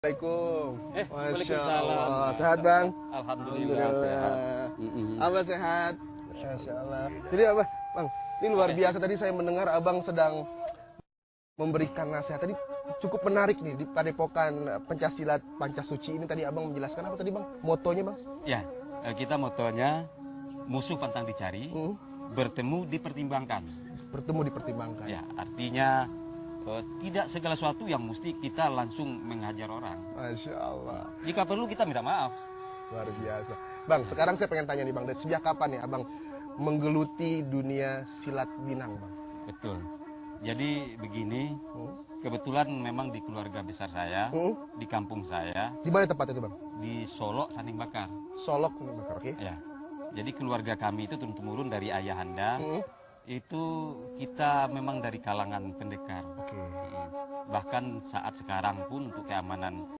Assalamualaikum. Masya Waalaikumsalam. Allah. Sehat bang? Alhamdulillah sehat. Abah sehat? Masya Allah. Jadi abah, bang, ini luar biasa. Tadi saya mendengar abang sedang memberikan nasihat. Tadi cukup menarik nih di padepokan Pencaksilat Pancasuci ini. Tadi abang menjelaskan apa tadi bang? Motonya bang? Ya, kita motonya musuh pantang dicari, bertemu dipertimbangkan. Bertemu dipertimbangkan. Ya, artinya tidak segala sesuatu yang mesti kita langsung menghajar orang. Masya Allah. Jika perlu kita minta maaf. Luar biasa. Bang, sekarang saya pengen tanya nih bang, dari sejak kapan nih abang menggeluti dunia silat binang bang? Betul. Jadi begini, kebetulan memang di keluarga besar saya, di kampung saya, Di mana tempat itu bang? di Solok Sanding Bakar. Solok nih bakar, oke? Ya. Jadi keluarga kami itu turun-temurun dari ayahanda. Itu kita memang dari kalangan pendekar. Oke. Bahkan saat sekarang pun untuk keamanan